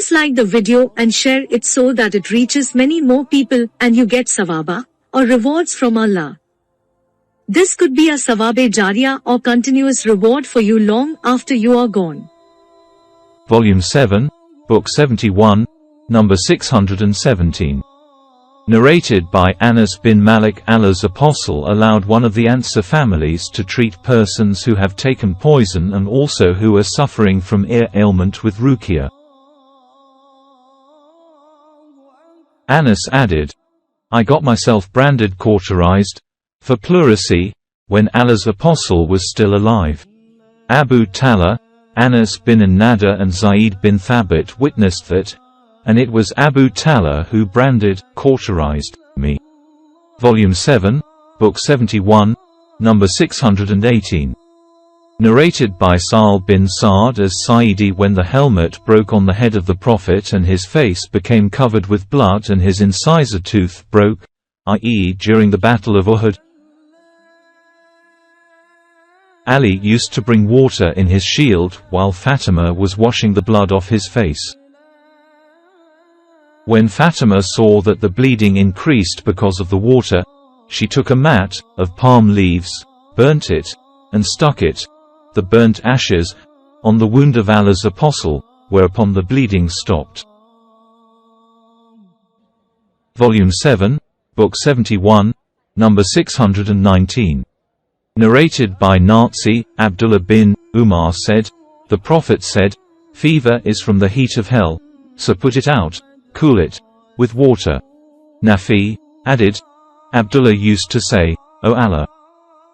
Please like the video and share it so that it reaches many more people and you get sawaba, or rewards from Allah. This could be a sawabe jariyah or continuous reward for you long after you are gone. Volume 7, Book 71, number 617. Narrated by Anas bin Malik. Allah's Apostle allowed one of the Ansar families to treat persons who have taken poison and also who are suffering from ear ailment with ruqyah. Anas added, I got myself branded cauterized, for pleurisy, when Allah's Apostle was still alive. Abu Talha, Anas bin Nada and Zayd bin Thabit witnessed that, and it was Abu Talha who branded, cauterized, me. Volume 7, Book 71, number 618. Narrated by Sa'al bin Sa'd as Sa'idi. When the helmet broke on the head of the Prophet and his face became covered with blood and his incisor tooth broke, i.e. during the Battle of Uhud, Ali used to bring water in his shield while Fatima was washing the blood off his face. When Fatima saw that the bleeding increased because of the water, she took a mat of palm leaves, burnt it, and stuck it, the burnt ashes, on the wound of Allah's Apostle, whereupon the bleeding stopped. Volume 7, Book 71, number 619. Narrated by Nazi. Abdullah bin Umar said, the Prophet said, fever is from the heat of hell, so put it out, cool it, with water. Nafi added, Abdullah used to say, O Allah,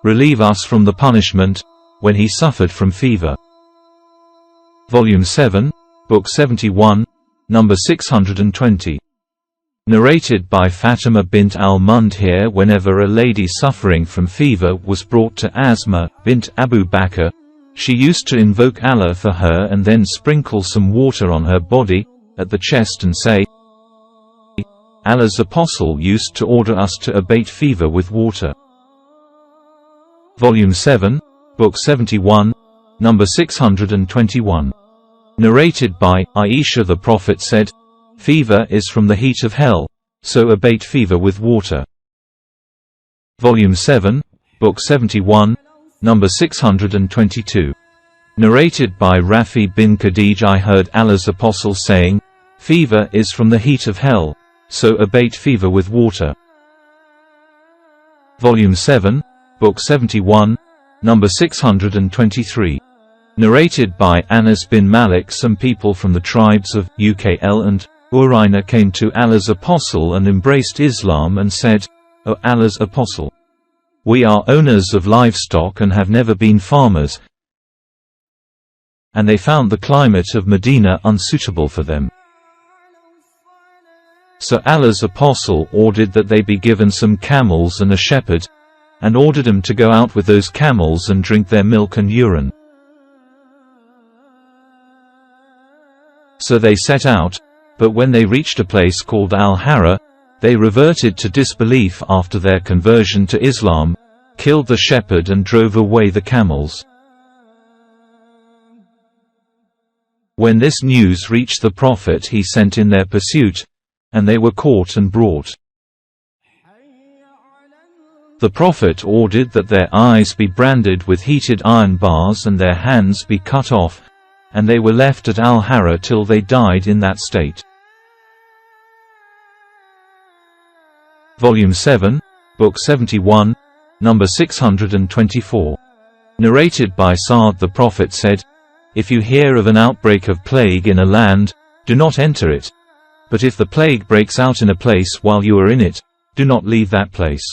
relieve us from the punishment, when he suffered from fever. Volume 7, Book 71, number 620. Narrated by Fatima bint al-Mundhir. Whenever a lady suffering from fever was brought to Asma bint Abu Bakr, she used to invoke Allah for her and then sprinkle some water on her body, at the chest, and say, Allah's Apostle used to order us to abate fever with water. Volume 7, Book 71, number 621. Narrated by Aisha. The Prophet said, fever is from the heat of hell, so abate fever with water. Volume 7, Book 71, number 622. Narrated by Rafi bin Khadij. I heard Allah's Apostle saying, fever is from the heat of hell, so abate fever with water. Volume 7, Book 71, number 623. Narrated by Anas bin Malik. Some people from the tribes of Ukl and Uraina came to Allah's Apostle and embraced Islam and said, O Allah's Apostle, we are owners of livestock and have never been farmers, and they found the climate of Medina unsuitable for them. So Allah's Apostle ordered that they be given some camels and a shepherd, and ordered them to go out with those camels and drink their milk and urine. So they set out, but when they reached a place called Al-Hara, they reverted to disbelief after their conversion to Islam, killed the shepherd and drove away the camels. When this news reached the Prophet, he sent in their pursuit, and they were caught and brought. The Prophet ordered that their eyes be branded with heated iron bars and their hands be cut off, and they were left at Al-Hara till they died in that state. Volume 7, Book 71, number 624. Narrated by Sa'd. The Prophet said, if you hear of an outbreak of plague in a land, do not enter it. But if the plague breaks out in a place while you are in it, do not leave that place.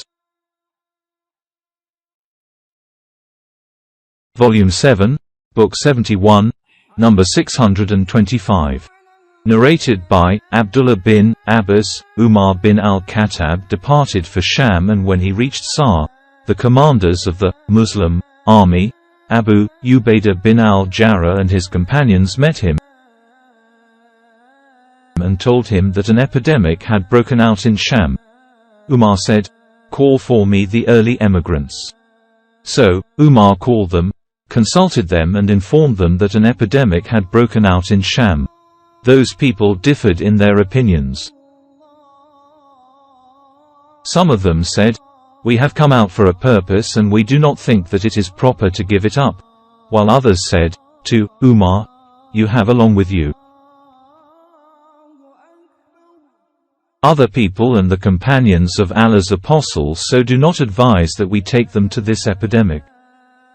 Volume 7, Book 71, number 625. Narrated by Abdullah bin Abbas. Umar bin al-Khattab departed for Sham, and when he reached Sa'i, the commanders of the Muslim army, Abu Ubaidah bin al-Jarrah and his companions met him and told him that an epidemic had broken out in Sham. Umar said, call for me the early emigrants. So, Umar called them, consulted them and informed them that an epidemic had broken out in Sham. those people differed in their opinions. Some of them said, "We have come out for a purpose and we do not think that it is proper to give it up," while others said, to Umar, "You have along with you other people and the companions of Allah's apostles, so do not advise that we take them to this epidemic."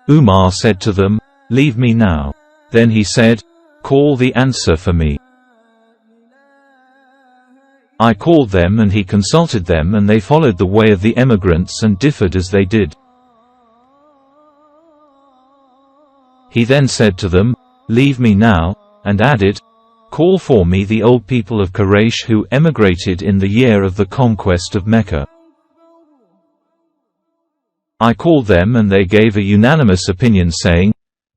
Umar said to them, "Leave me now." Then he said, "Call the Ansar for me." I called them and he consulted them, and they followed the way of the emigrants and differed as they did. He then said to them, "Leave me now," and added, "Call for me the old people of Quraysh who emigrated in the year of the conquest of Mecca." I called them and they gave a unanimous opinion saying,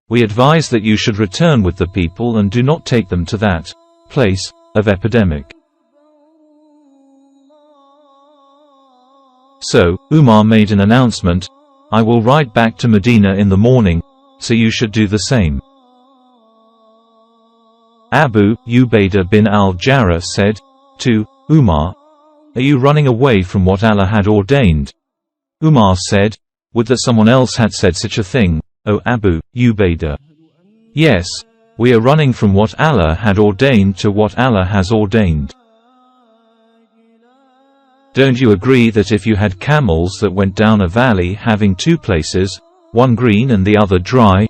"We advise that you should return with the people and do not take them to that place of epidemic." So, Umar made an announcement, "I will ride back to Medina in the morning, so you should do the same." Abu Ubaidah bin al-Jarrah said, to Umar, "Are you running away from what Allah had ordained?" Umar said, "Would that someone else had said such a thing, O Abu Ubaidah. Yes, we are running from what Allah had ordained to what Allah has ordained. Don't you agree that if you had camels that went down a valley having two places, one green and the other dry,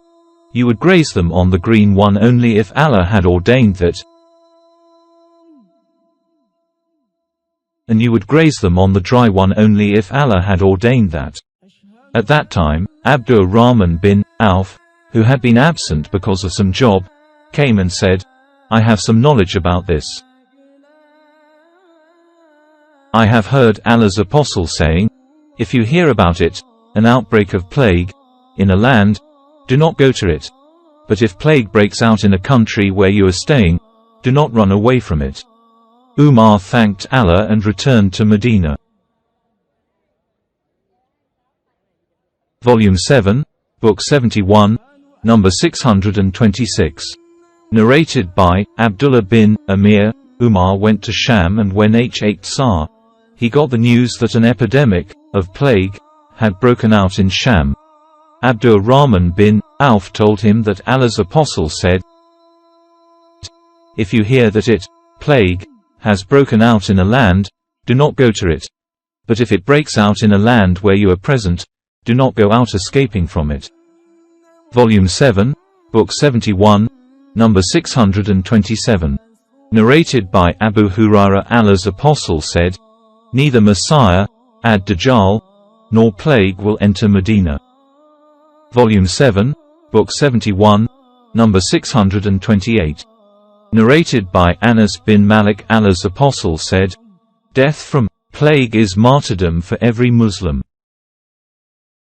you would graze them on the green one only if Allah had ordained that, and you would graze them on the dry one only if Allah had ordained that?" At that time, Abdurrahman bin Auf, who had been absent because of some job, came and said, "I have some knowledge about this. I have heard Allah's apostle saying, if you hear about it, an outbreak of plague, in a land, do not go to it. But if plague breaks out in a country where you are staying, do not run away from it." Umar thanked Allah and returned to Medina. Volume 7, Book 71, number 626. Narrated by Abdullah bin Amir. Umar went to Sham, and when Hsar, he got the news that an epidemic of plague had broken out in Sham. Abdurrahman bin Auf told him that Allah's apostle said, "If you hear that plague has broken out in a land, do not go to it. But if it breaks out in a land where you are present, do not go out escaping from it." Volume 7, Book 71, number 627. Narrated by Abu Hurairah. Allah's apostle said, "Neither Messiah, ad-Dajjal, nor plague will enter Medina." Volume 7, Book 71, number 628. Narrated by Anas bin Malik. Allah's apostle said, "Death from plague is martyrdom for every Muslim."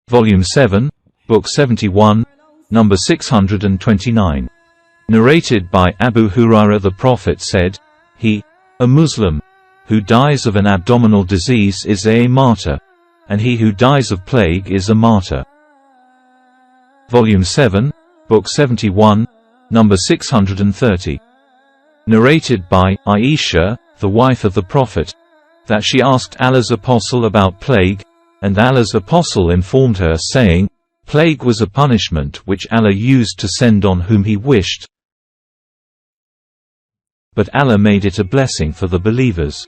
Volume 7, Book 71, number 629. Narrated by Abu Hurairah. The Prophet said, a Muslim, who dies of an abdominal disease is a martyr, and he who dies of plague is a martyr." Volume 7, Book 71, number 630. Narrated by Aisha, the wife of the Prophet, that she asked Allah's apostle about plague, and Allah's apostle informed her saying, "Plague was a punishment which Allah used to send on whom he wished, but Allah made it a blessing for the believers.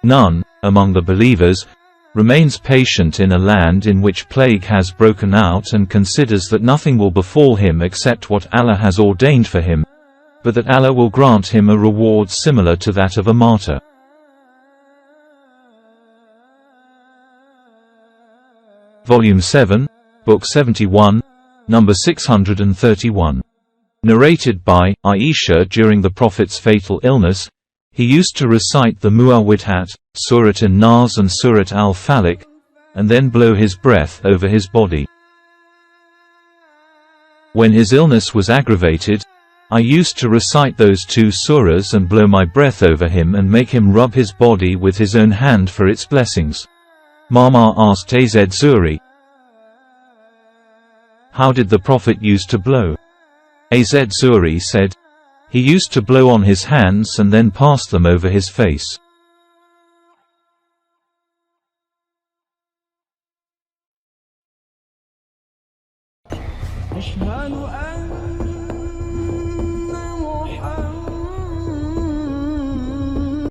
None, among the believers, remains patient in a land in which plague has broken out and considers that nothing will befall him except what Allah has ordained for him, but that Allah will grant him a reward similar to that of a martyr." Volume 7, Book 71, number 631. Narrated by Aisha. During the Prophet's fatal illness, he used to recite the Muawwidhat, Surat an-Nas and Surat al-Falaq, and then blow his breath over his body. When his illness was aggravated, I used to recite those two surahs and blow my breath over him and make him rub his body with his own hand for its blessings. Mama asked Az Zuri, "How did the Prophet use to blow?" Az Zuhri said, he used to blow on his hands and then pass them over his face. أشهد أن